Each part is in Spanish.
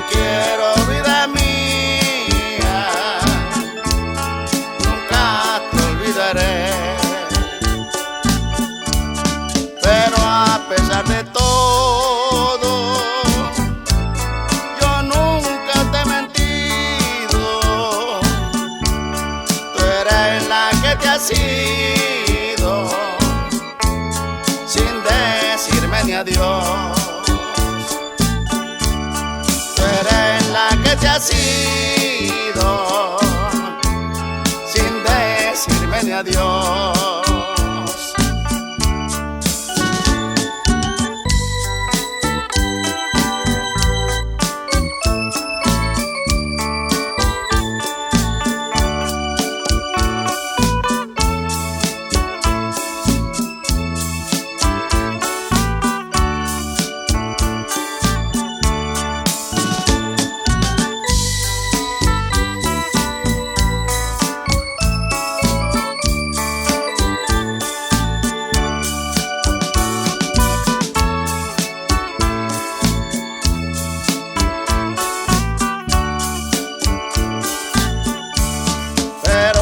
quiero, vida mía, nunca te olvidaré. Pero a pesar de todo, yo nunca te he mentido. Tú eres la que te has ido sin decirme ni adiós. Tú eres la que te has ido sin decirme ni adiós.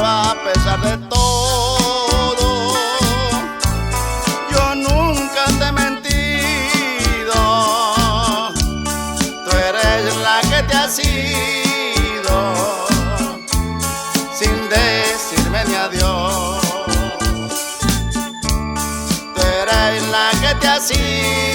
A pesar de todo, yo nunca te he mentido. Tú eres la que te has ido sin decirme ni adiós. Tú eres la que te has ido